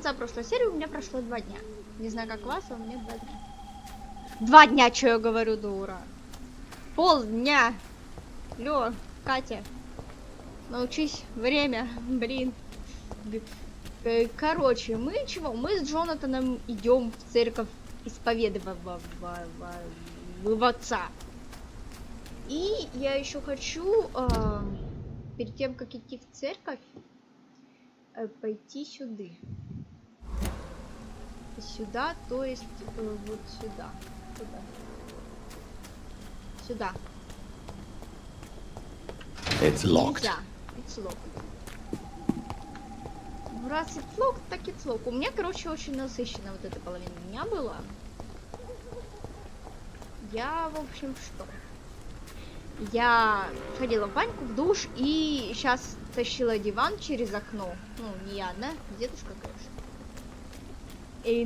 конца прошлой серии у меня прошло 2 дня. Не знаю, как вас, а у меня 2 дня. 2 дня, что я говорю, дура. Полдня. Лё, Катя. Научись. Время. Блин. Короче, мы чего? Мы с Джонатаном идем в церковь исповедоваться. И я еще хочу, перед тем, как идти в церковь, пойти сюда. Сюда, то есть вот сюда. Сюда. It's locked. Нельзя. It's locked. Раз it's locked, так it's locked. У меня, короче, очень насыщенно вот эта половина дня была. Я, в общем, что? Я ходила в баньку, в душ и сейчас тащила диван через окно. Ну, не я одна, дедушка, конечно.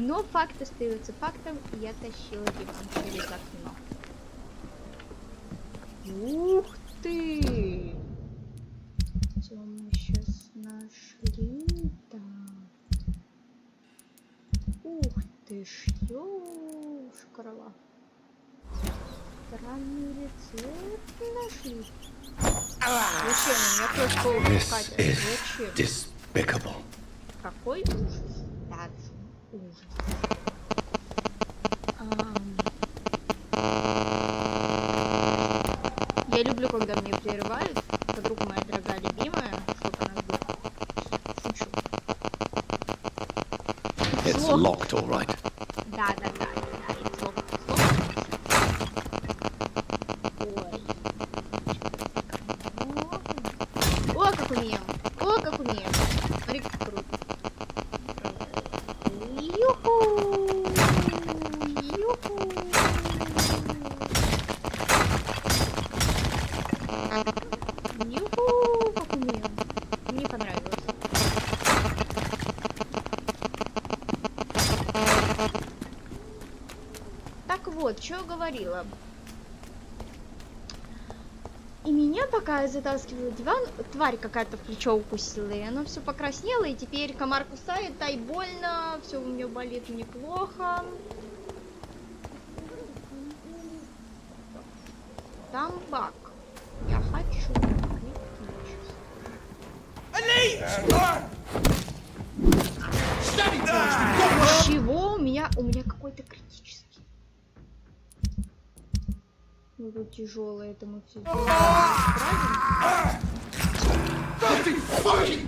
Но факт остается фактом, я тащила диван через окно. Ух ты! Что мы сейчас нашли-то? Ух ты ж, ёшкарла. Странный рецепт нашли. Зачем? У меня просто Катя. Зачем? Despicable. Какой ужас. That's ужас. Я люблю, когда мне прерывают. Подруга моя дорогая, любимая, чтобы она была. Шучу. It's locked, all right. Да, it's locked. Ой. О, как умеем. Смотри, как круто. Юху. Как умеем. Мне понравилось. Так вот, что я говорила. И меня, пока я затаскивала диван, тварь какая-то в плечо укусила, и оно все покраснело, и теперь комар кусает, ай больно, все у меня болит неплохо. Там баг. Я хочу. Чего? У меня какой-то критический. Ну тут тяжелое, это мы все сделаем. Помри,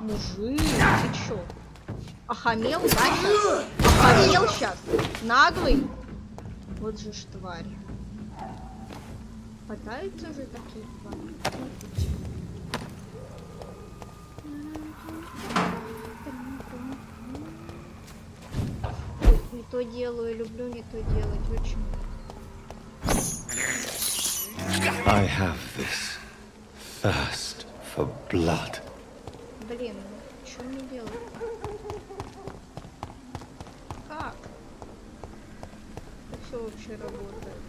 мужик, ты чё? Охамел, да, сейчас? Охамел сейчас? Наглый? Вот же ж тварь. Хватаются же такие твари. Не то делаю, люблю не то делать, очень. I have this thirst for blood. Блин, что мне делать? Как? Это все вообще работает.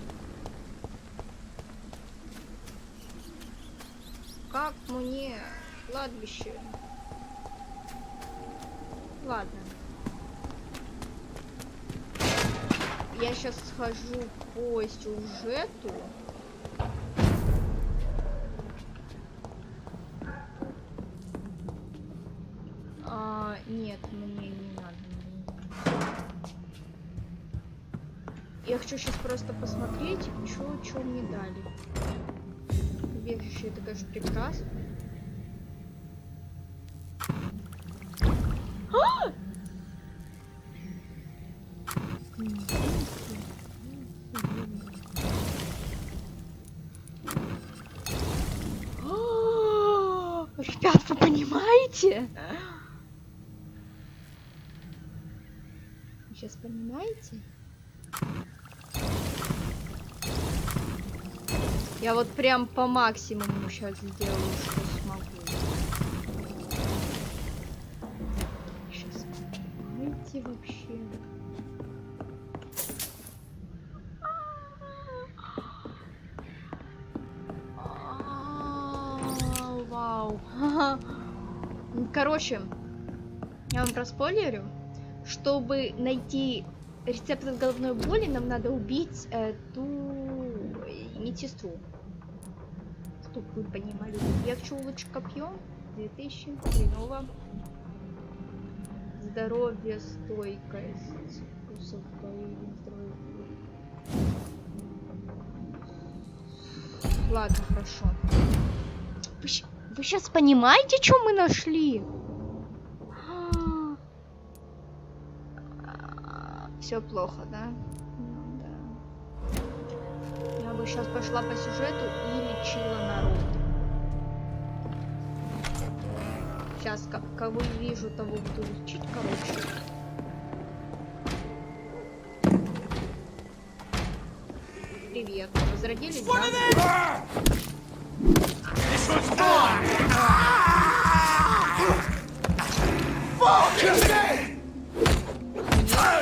Как мне? Кладбище. Ладно. Я сейчас схожу по сюжету. Нет, мне не надо. Я хочу сейчас просто посмотреть, что мне дали. Убежище, это, конечно, прекрасно. Ребят, вы понимаете? Вы сейчас понимаете? Я вот прям по максимуму сейчас сделаю, что смогу. Сейчас понимаете вообще? Вау. Короче, я вам проспойлерю. Чтобы найти рецепт от головной боли, нам надо убить ту медсестру. Чтоб вы понимали. Я хочу улучшить копье. 2000. Хреново. Здоровье, стойкость. Ладно, хорошо. Вы сейчас понимаете, что мы нашли? Все плохо, да? Ну, да. Я бы сейчас пошла по сюжету и лечила народ. Сейчас, кого вижу, того буду лечить, короче. Привет. Возродились, да?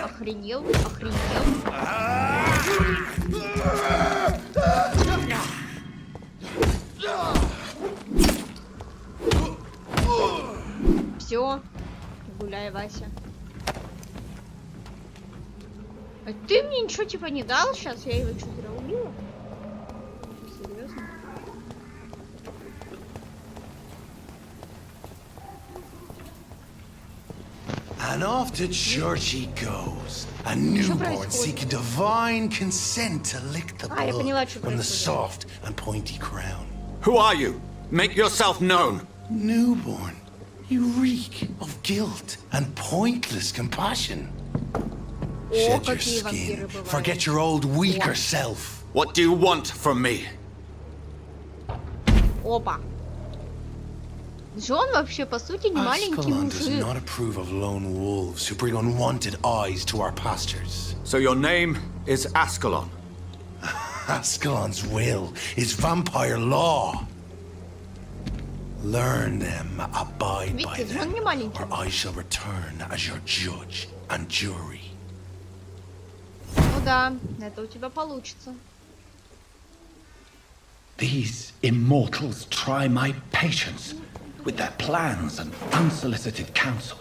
Охренел, охренел. Все, гуляй, Вася. А ты мне ничего типа не дал сейчас? Я его что, зря убила? Серьезно? And off to church he goes, a newborn seeking divine consent to lick the blood from the soft and pointy crown. Who are you? Make yourself known. Newborn, you reek of guilt and pointless compassion. Shed your skin, forget your old weaker self. What do you want from me? Опа. Джон вообще, по сути, не маленький Askelaon does мужик. not approve of lone wolves who bring unwanted eyes to our pastures. So your name is Askalon. Ascalon's will is vampire law. Learn them, abide by Видите, Джон them, не маленький. or I shall return as your judge and jury. Ну да, это у тебя получится. These immortals try my patience with their plans and unsolicited counsel.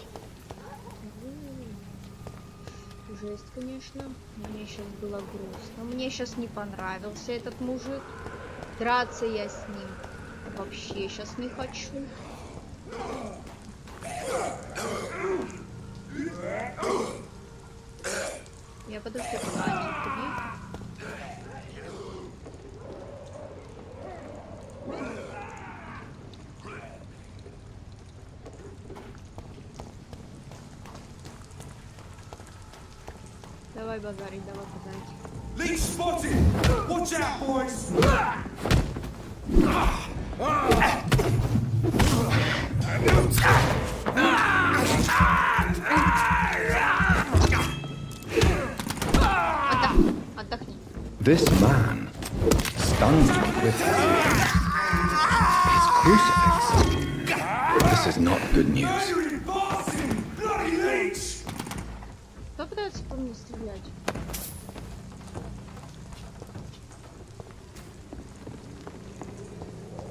Жесть, конечно. Мне сейчас было грустно. Мне сейчас не понравился этот мужик. Драться я с ним вообще сейчас не хочу. Я подожди, пока Давай базарить, давай базарить. Leak spotted! Watch out, boys! Отдохни. This man stunned me with his crucifix. This is not good news. Bloody leech! Кто пытается по мне стрелять?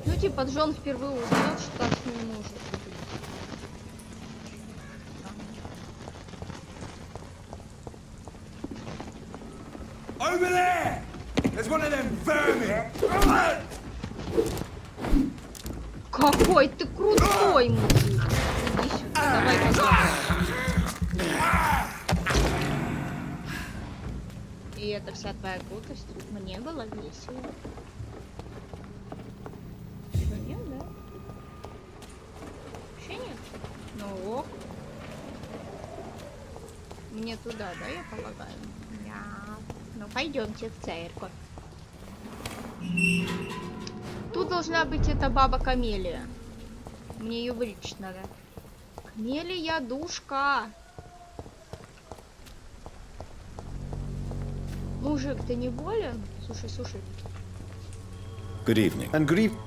Ну типа Джон впервые узнал, что так не может. Over there! There's one of them vermin! Какой ты крутой мужик! Иди сюда, давай базарить. И это вся твоя крутость. Мне было весело. Что, нет, да? Вообще нет? Ну ок. Мне туда, да, я полагаю? Нет. Ну пойдемте в церковь. Тут должна быть эта баба Камелия. Мне ее вылечить надо. Камелия, душка. Мужик, ты не болен? Слушай, слушай. Good evening. And good evening.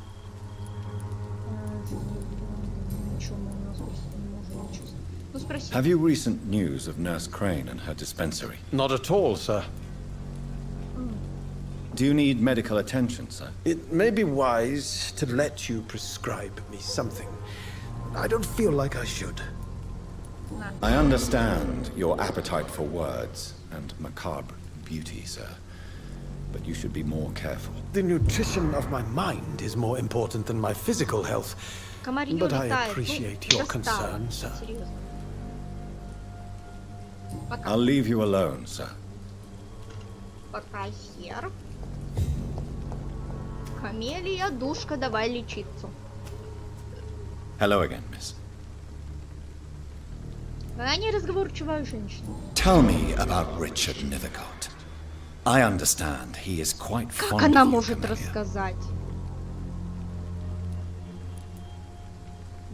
Ну спроси. Have you recent news of Nurse Crane and her dispensary? Not at all, sir. Do you need medical attention, sir? It may be wise to let you prescribe me something. I don't feel like I should. I understand your appetite for words and macabre beauty, sir. But you should be more careful. The nutrition of my mind is more important than my physical health. Комарьё But I летает. appreciate your достало. concern, sir. Серьезно. Пока. I'll leave you alone, sir. Пока хер. Камелия, душка, давай лечиться. Hello again, miss. Она неразговорчивая женщина. Tell me about Richard Nethercott. I understand he is quite Как fond она of you, может Camellia. рассказать?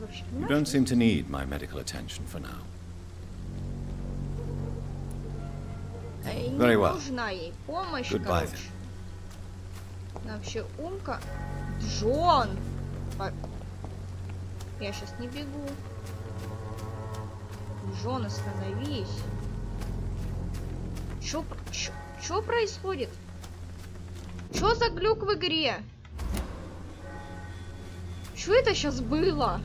Вообще, You понимаешь? don't seem to need my medical attention for now. Ей не Very well. нужна ей помощь, Goodbye, короче. Она вообще умка. Джон! Я сейчас не бегу. Джон, остановись. Чё происходит? Чё за глюк в игре? Чё это сейчас было?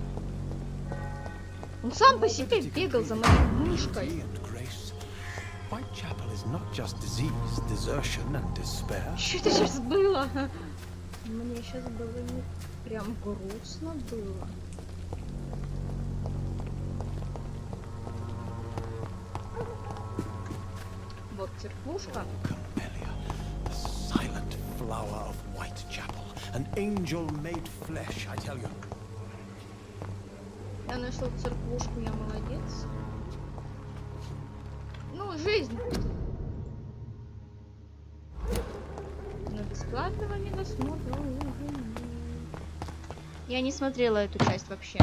Он сам по себе бегал за моей мышкой. Whitechapel is not just disease, desertion and despair. Что это сейчас было? Мне сейчас было не прям грустно было. Вот церквушка. Camellia, the silent flower of Whitechapel, an angel made flesh, I tell you. Я нашел церквушку, я молодец. Ну, жизнь. На бесплатного недосмотра уже нет. Я не смотрела эту часть вообще.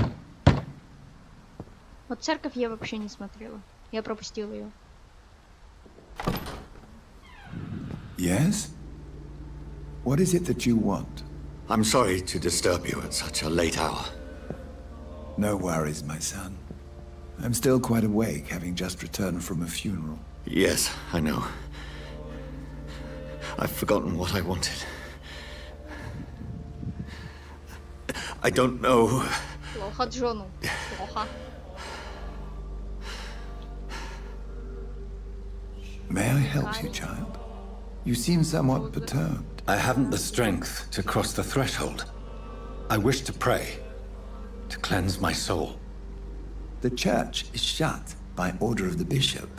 Вот церковь я вообще не смотрела. Я пропустила ее. Yes? What is it that you want? I'm sorry to disturb you at such a late hour. No worries, my son. I'm still quite awake, having just returned from a funeral. Yes, I know. I've forgotten what I wanted. I don't know. Плохо Джону. Плохо. May I help you, child? You seem somewhat perturbed. I haven't the strength to cross the threshold. I wish to pray, to cleanse my soul. The church is shut by order of the bishop.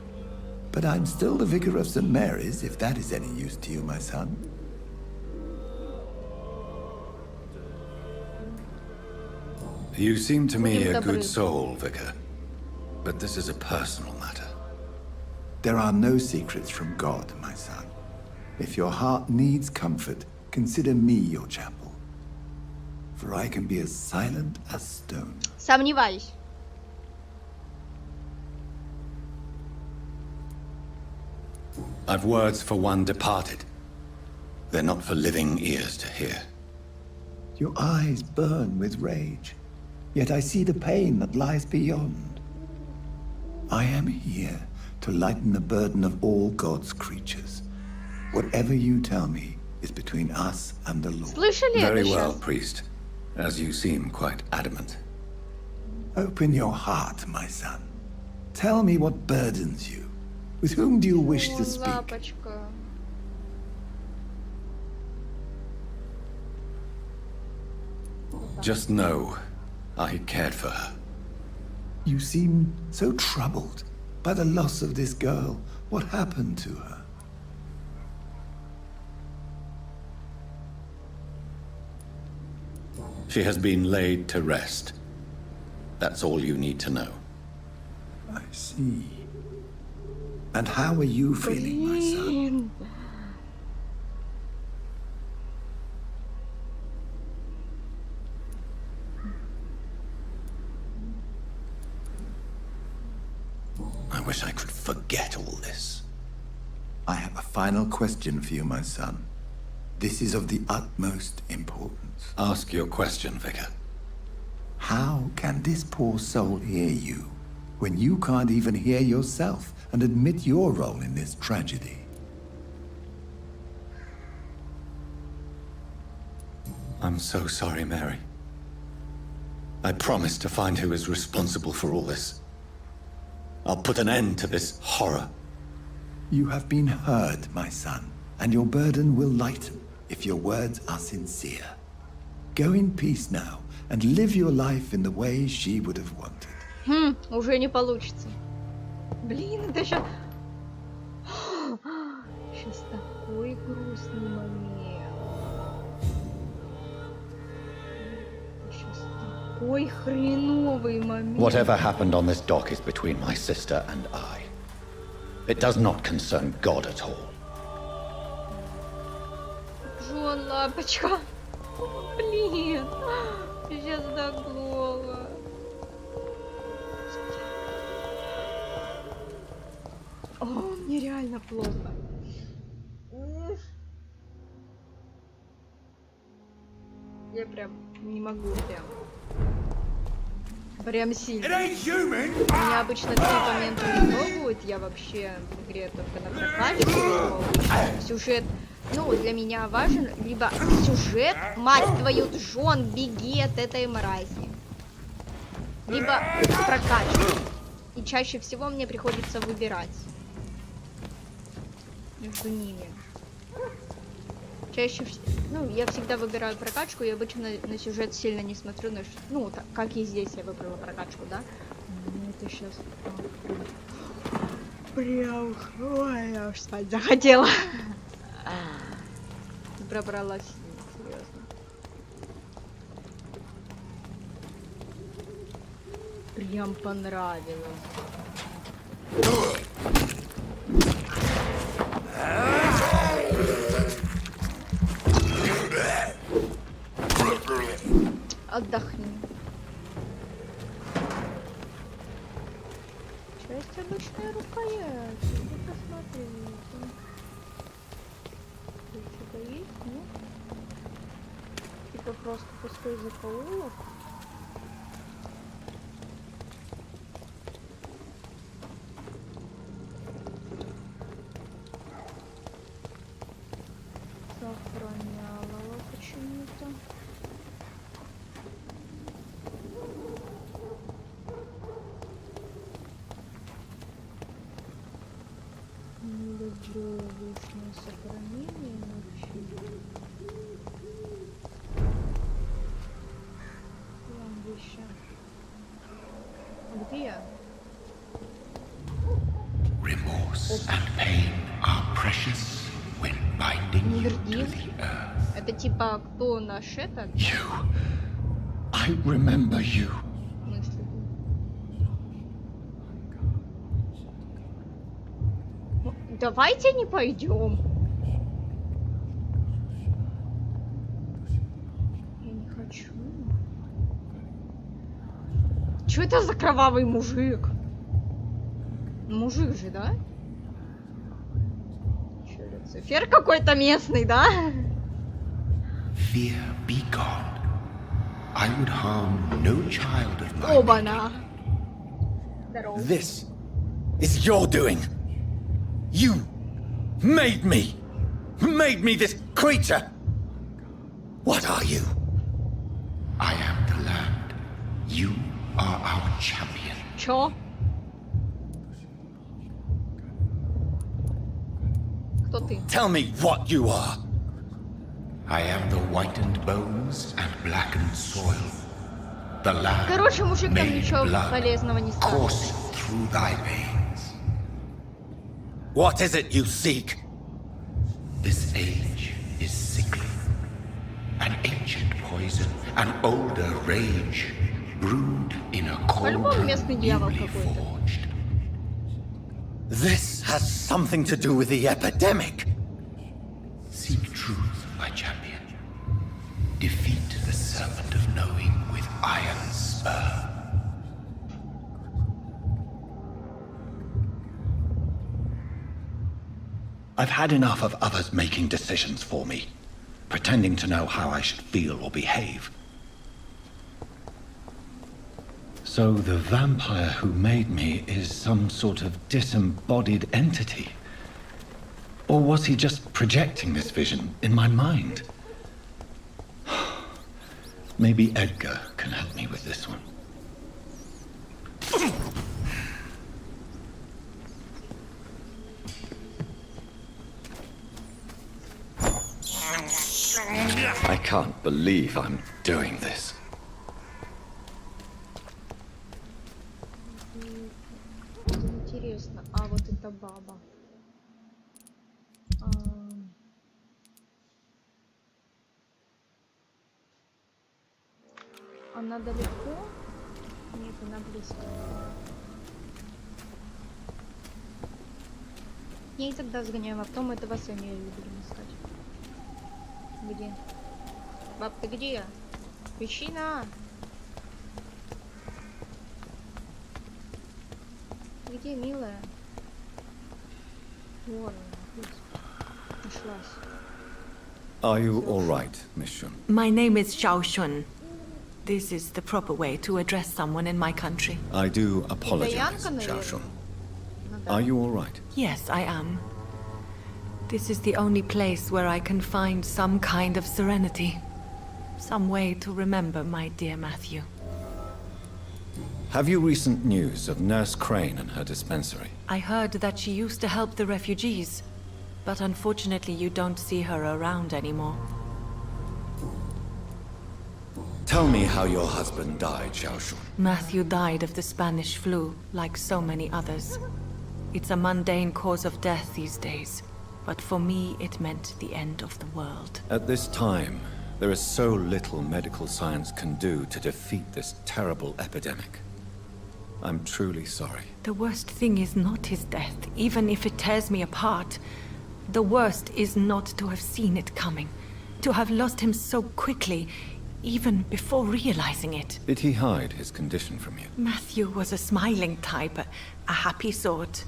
But I'm still the vicar of St. Mary's, if that is any use to you, my son. You seem to me a Будем добры. good soul, Vicar. But this is a personal matter. There are no secrets from God, my son. If your heart needs comfort, consider me your chapel. For I can be as silent as stone. Сомневаюсь. I've words for one departed. They're not for living ears to hear. Your eyes burn with rage, yet I see the pain that lies beyond. I am here to lighten the burden of all God's creatures. Whatever you tell me is between us and the Lord. Слышали Very это well, сейчас? priest. As you seem quite adamant. Open your heart, my son. Tell me what burdens you. With whom do you wish to speak? Лапочка. Just know, I cared for her. You seem so troubled by the loss of this girl. What happened to her? She has been laid to rest. That's all you need to know. I see. And how are you feeling, my son? Блин. I wish I could forget all this. I have a final question for you, my son. This is of the utmost importance. Ask your question, Vicar. How can this poor soul hear you when you can't even hear yourself and admit your role in this tragedy? I'm so sorry, Mary. I promise to find who is responsible for all this. I'll put an end to this horror. You have been heard, my son, and your burden will lighten if your words are sincere. Go in peace now and live your life in the way she would have wanted. Уже не получится. Блин, это сейчас... Сейчас такой грустный момент. Сейчас такой хреновый момент. Whatever happened on this dock is between my sister and I. It does not concern God at all. Джон, лапочка. Блин. Сейчас так плохо. О, мне реально плохо. Я прям не могу, прям сильно. Меня обычно такие моменты не трогают, я вообще в игре только на прокачке. Сюжет, ну, для меня важен либо сюжет, мать твою, Джон, беги от этой мрази, либо прокачка. И чаще всего мне приходится выбирать между ними. Чаще всего, ну, я всегда выбираю прокачку, я обычно на сюжет сильно не смотрю, ну, так, как и здесь я выбрала прокачку, да? Ну, это сейчас прям, ой, я уж спать захотела. Пробралась, серьезно. Прям понравилось. Отдохни. Часть обычная рукоять. Иди посмотрите. Тут что-то есть, нет? Типа просто пустой закоулок. Сохранялова почему-то. Не люблю лишнее сохранение вообще. Ламбища. Где я? Remorse and pain are precious when binding you to the earth. Это типа кто наш этот? You. I remember you. Мысли. Ну, давайте не пойдем. Я не хочу. Что это за кровавый мужик? Мужик же, да? Чё, Люцифер какой-то местный, да? Fear be gone. I would harm no child of mine. Оба-на. Здорово. This is your doing. You made me this creature. What are you? I am the land. You are our champion. Чё? Кто ты? Tell me what you are. I am the whitened bones and blackened soil. The land Короче, мужик там made ничего blood полезного не скажет. coursing through thy veins. What is it you seek? This age is sickly. An ancient poison, an older rage, brewed in a cold По-любому местный дьявол newly какой-то. forged. This has something to do with the epidemic. Seek truth, my champion. Defeat the serpent of knowing with iron spur. I've had enough of others making decisions for me, pretending to know how I should feel or behave. So the vampire who made me is some sort of disembodied entity? Or was he just projecting this vision in my mind? Maybe Edgar can help me with this one. I can't believe I'm doing this. Интересно, а вот эта баба. Она далеко? Нет, она близко. Я и тогда сгоняем, а потом этого Сэмюэля будем искать. Где? Баб, ты где? Причина? Ты где, милая? Вот она, нашлась. Are you all right, Miss Shun? My name is Xiao Shun. This is the proper way to address someone in my country. I do apologize, Xiao Shun. Are you all right? Yes, I am. This is the only place where I can find some kind of serenity. Some way to remember my dear Matthew. Have you recent news of Nurse Crane and her dispensary? I heard that she used to help the refugees, but unfortunately you don't see her around anymore. Tell me how your husband died, Xiao Shun. Matthew died of the Spanish flu, like so many others. It's a mundane cause of death these days, but for me it meant the end of the world. At this time, there is so little medical science can do to defeat this terrible epidemic. I'm truly sorry. The worst thing is not his death, even if it tears me apart. The worst is not to have seen it coming, to have lost him so quickly, even before realizing it. Did he hide his condition from you? Matthew was a smiling type, a happy sort.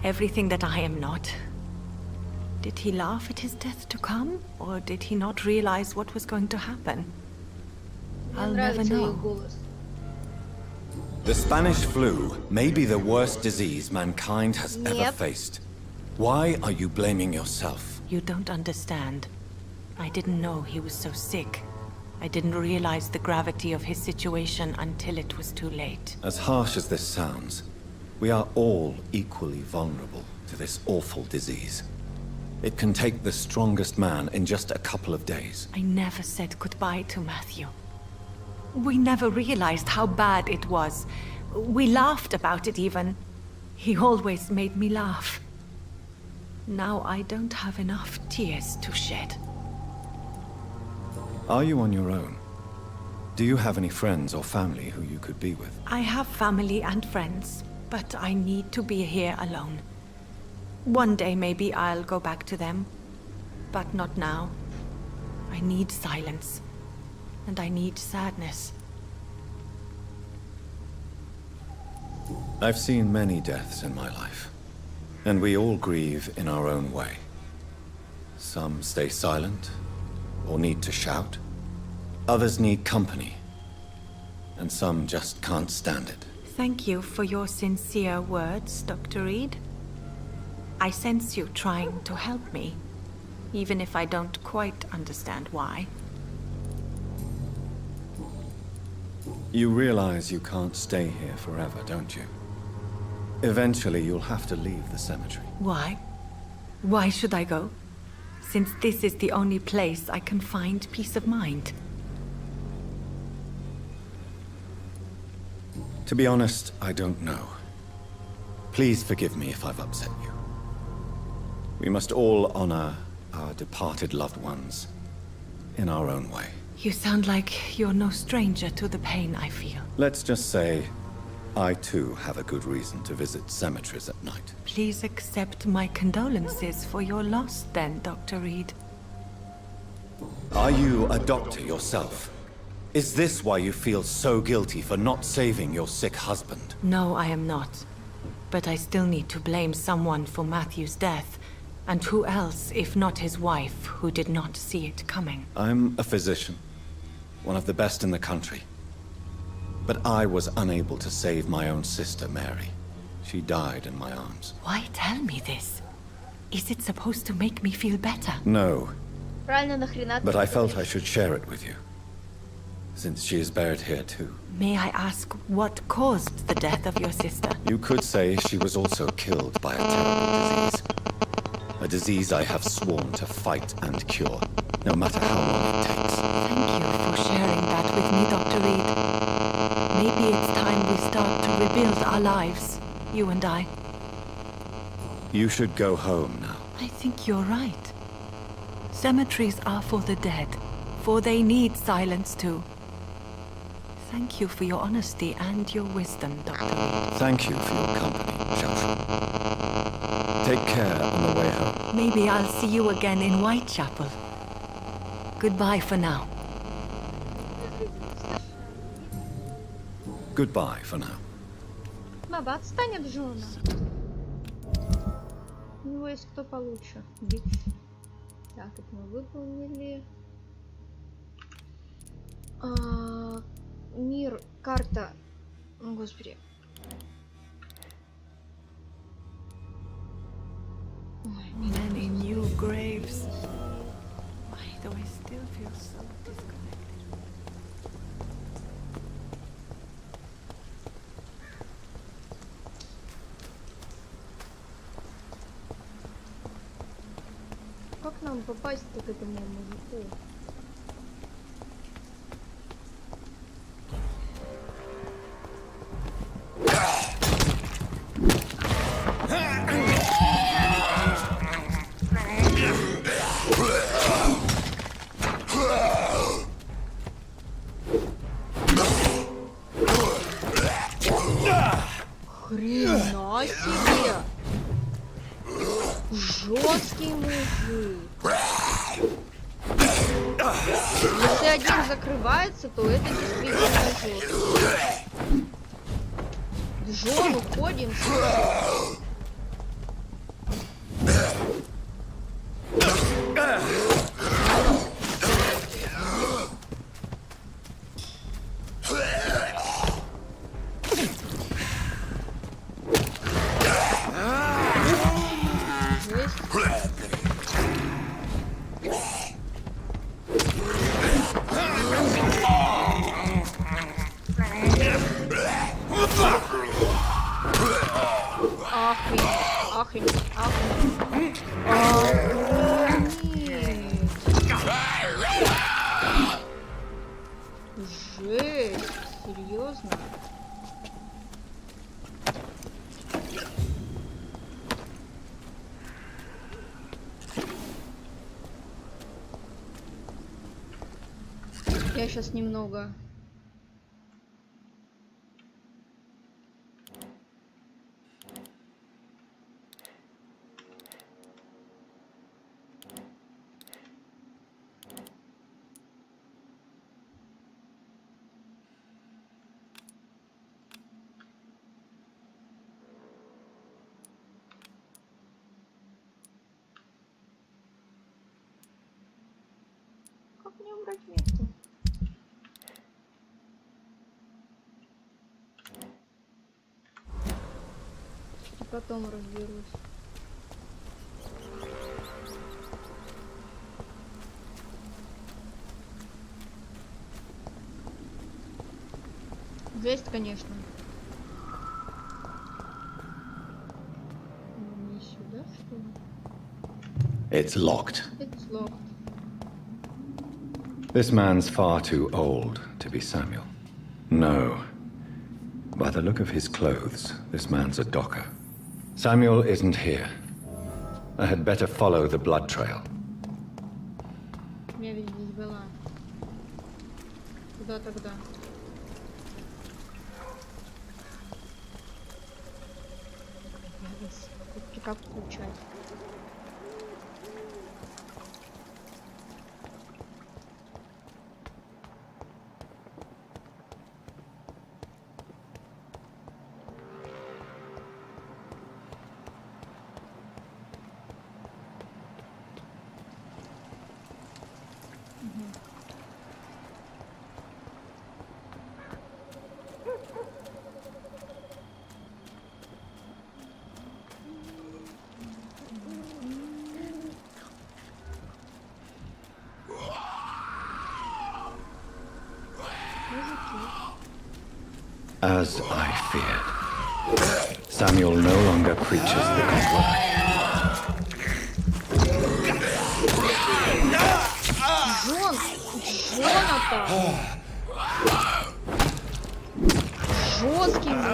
Everything that I am not. Did he laugh at his death to come, or did he not realize what was going to happen? I'll never know. The Spanish flu may be the worst disease mankind has ever faced. Why are you blaming yourself? You don't understand. I didn't know he was so sick. I didn't realize the gravity of his situation until it was too late. As harsh as this sounds, we are all equally vulnerable to this awful disease. It can take the strongest man in just a couple of days. I never said goodbye to Matthew. We never realized how bad it was. We laughed about it even. He always made me laugh. Now I don't have enough tears to shed. Are you on your own? Do you have any friends or family who you could be with? I have family and friends, but I need to be here alone. One day maybe I'll go back to them, but not now. I need silence, and I need sadness. I've seen many deaths in my life, and we all grieve in our own way. Some stay silent, or need to shout. Others need company, and some just can't stand it. Thank you for your sincere words, Dr. Reed. I sense you trying to help me, even if I don't quite understand why. You realize you can't stay here forever, don't you? Eventually, you'll have to leave the cemetery. Why? Why should I go? Since this is the only place I can find peace of mind. To be honest, I don't know. Please forgive me if I've upset you. We must all honor our departed loved ones in our own way. You sound like you're no stranger to the pain I feel. Let's just say, I too have a good reason to visit cemeteries at night. Please accept my condolences for your loss then, Dr. Reed. Are you a doctor yourself? Is this why you feel so guilty for not saving your sick husband? No, I am not. But I still need to blame someone for Matthew's death. And who else, if not his wife, who did not see it coming? I'm a physician, one of the best in the country. But I was unable to save my own sister, Mary. She died in my arms. Why tell me this? Is it supposed to make me feel better? No, Правильно, нахрена ты but I это felt I говоришь? should share it with you. since she is buried here too. May I ask what caused the death of your sister? You could say she was also killed by a terrible disease. A disease I have sworn to fight and cure, no matter how long it takes. Thank you for sharing that with me, Dr. Reed. Maybe it's time we start to rebuild our lives, you and I. You should go home now. I think you're right. Cemeteries are for the dead, for they need silence too. Thank you for your honesty and your wisdom, Dr. Reed. Thank you for your company, Xiaoshu. Take care on the way home. Maybe I'll see you again in Whitechapel. Goodbye for now. Goodbye for now. Баба, отстань от Джона. У него есть кто получше. Бич. Так, это мы выполнили. Мир, карта. О, господи. Ой, Many new graves. Why do I still feel so disconnected? Как нам попасть-то к этому мужику? Хрена себе! Жесткий мужик. Если один закрывается, то это действительно жестко. Джон, уходим. Жесть, серьезно? Я сейчас немного. Как мне убрать метку? И потом разберусь. Жесть, конечно. Не сюда, что ли? It's locked. It's locked. This man's far too old to be Samuel. No. By the look of his clothes, this man's a docker. Samuel isn't here. I had better follow the blood trail. Я ведь здесь была. Куда тогда? Я здесь как получать? As I feared, Samuel no longer preaches the gospel. Джонатан! Жесткий мужик.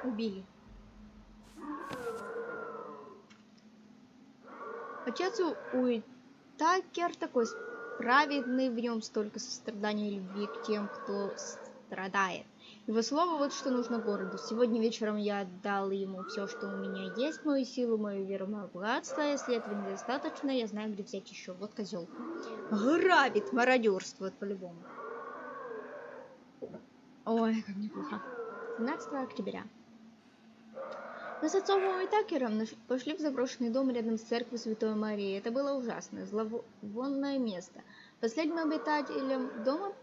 Убили. Отец Уитакер такой праведный, в нем столько сострадания и любви к тем, кто страдает. Его слово вот что нужно городу. Сегодня вечером я отдал ему все, что у меня есть, мою силу, мою веру, мое богатство. Если этого недостаточно, я знаю, где взять еще. Вот козел. Грабит, мародерствует по-любому. Ой, как неплохо. 12 октября. Мы с отцом Уитакером пошли в заброшенный дом рядом с церковью Святой Марии. Это было ужасное, зловонное место. Последним обитателям дома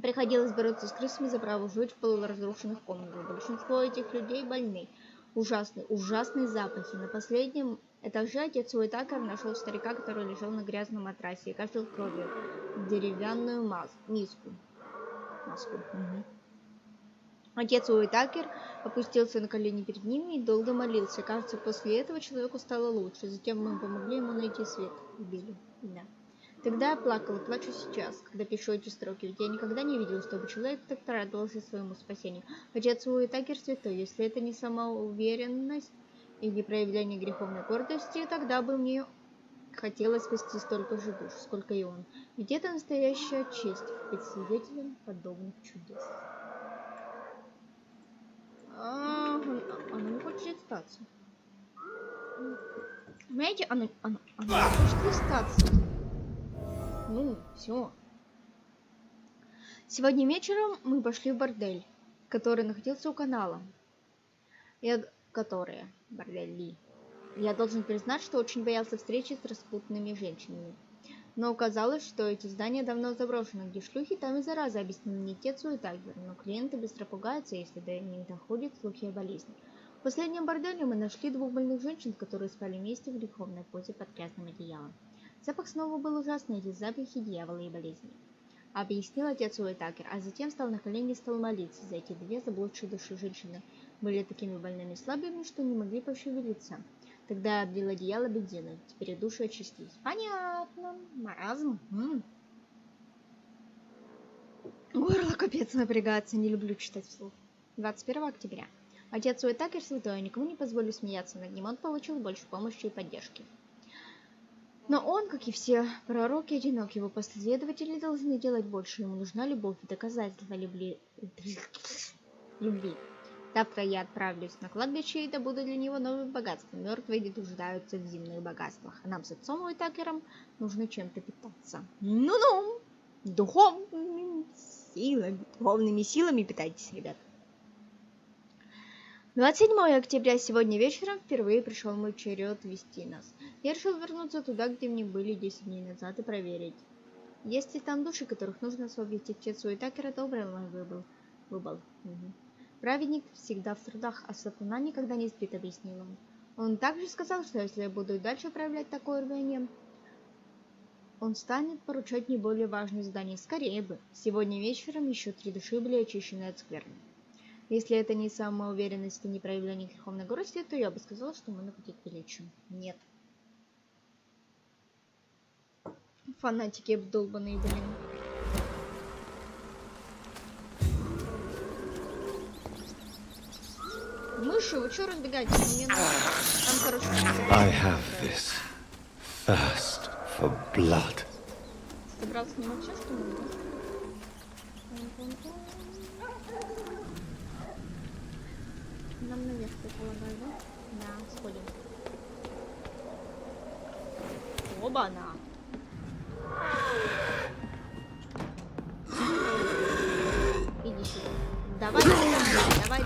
приходилось бороться с крысами за право жить в полуразрушенных комнатах. Большинство этих людей больны. Ужасные запахи. На последнем этаже отец Уитакер нашел старика, который лежал на грязном матрасе и кашлял кровью в деревянную маску. Отец Уитакер опустился на колени перед ними и долго молился. Кажется, после этого человеку стало лучше. Затем мы помогли ему найти свет. Убили. Да. Тогда я плакала, плачу сейчас, когда пишу эти строки. Ведь я никогда не видела, чтобы человек так радовался своему спасению. Отец Уитакер святой. Если это не самоуверенность или проявление греховной гордости, тогда бы мне хотелось спасти столько же душ, сколько и он. Ведь это настоящая честь быть свидетелем подобных чудес. Она не хочет листаться. Понимаете, она не хочет листаться. Ну, все. Сегодня вечером мы пошли в бордель, который находился у канала. Бордель. Я должен признать, что очень боялся встречи с распутными женщинами. Но оказалось, что эти здания давно заброшены, где шлюхи, там и зараза, объяснил мне отец Уитакер, но клиенты быстро пугаются, если до них доходят слухи о болезни. В последнем борделе мы нашли 2 больных женщин, которые спали вместе в греховной позе под грязным одеялом. Запах снова был ужасный, эти запахи дьявола и болезни. Объяснил отец Уитакер, а затем встал на колени и стал молиться. За эти 2 заблудшие души женщины были такими больными и слабыми, что не могли пошевелиться. Тогда я облил одеяло бензином. Теперь души очистились. Понятно. Маразм. Горло капец напрягается. Не люблю читать вслух. 21 октября. Отец Уитакер святой. Никому не позволю смеяться над ним. Он получил больше помощи и поддержки. Но он, как и все пророки, одинок. Его последователи должны делать больше. Ему нужна любовь и доказательства любви. Завтра я отправлюсь на кладбище и добуду для него новые богатства. Мертвые не нуждаются в земных богатствах. А нам с отцом Уитакером нужно чем-то питаться. Ну-ну! Духовными силами питайтесь, ребят. 27 октября. Сегодня вечером впервые пришел мой черед вести нас. Я решил вернуться туда, где мне были 10 дней назад, и проверить. Есть ли там души, которых нужно освободить? Отец Уитакер одобрил мой выбор. Праведник всегда в трудах, а сатана никогда не спит, объяснил он. Он также сказал, что если я буду дальше проявлять такое рвение, он станет поручать мне более важные задания. Скорее бы. Сегодня вечером еще 3 души были очищены от скверны. Если это не самоуверенность и не проявление греховной гордости, то я бы сказала, что мы на пути к величию. Нет. Фанатики обдолбанные, блин. Мыши, вы что разбегаетесь? Мне надо. Там, короче... I have this thirst for blood. Собрался снимать все, что ли? Нам наверх, я полагаю, да? Да, сходим. Оба-на! Иди сюда. Давай, давай.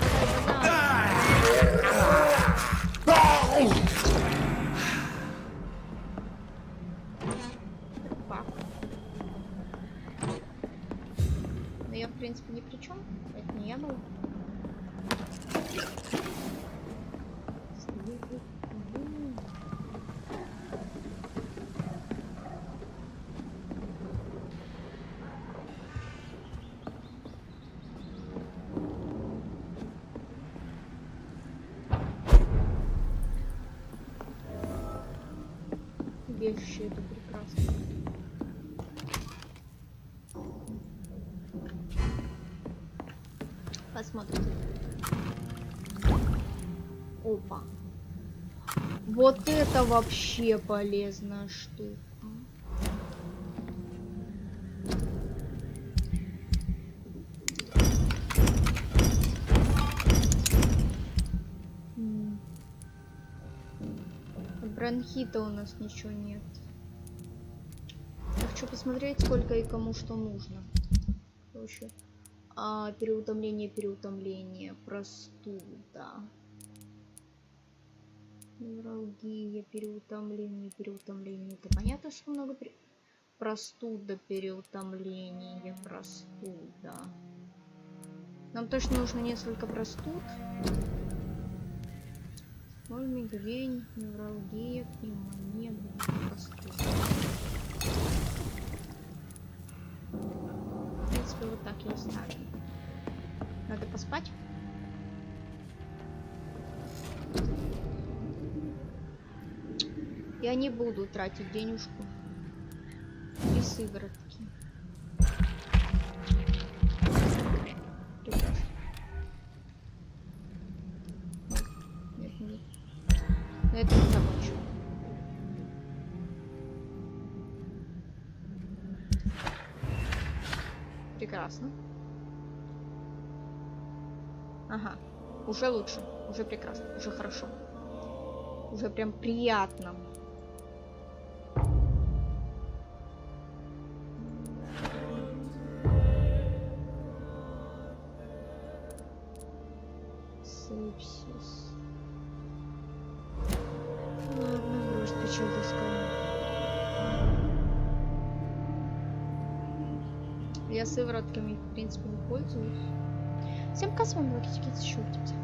в принципе, ни при чем. Это не я был. Убежище это прекрасно. Посмотрим. Опа. Вот это вообще полезная штука. От бронхита у нас ничего нет. Я хочу посмотреть, сколько и кому что нужно. Короче. Переутомление, простуда. Невралгия, переутомление. Это понятно, что много простуда, переутомление, простуда. Нам точно нужно несколько простуд. Мигрень, невралгия, пневмония, простуда. В принципе, вот так и оставим. Надо поспать. Я не буду тратить денежку и сыворотки. Прекрасно. Нет, нет. На этом закончу. Прекрасно. Ага, уже лучше, уже прекрасно, уже хорошо. Уже прям приятно. Сепсис. Ладно, может, печаль доскала. Я сыворотками, в принципе, не пользуюсь. Всем пока, с вами была Китти, еще увидимся.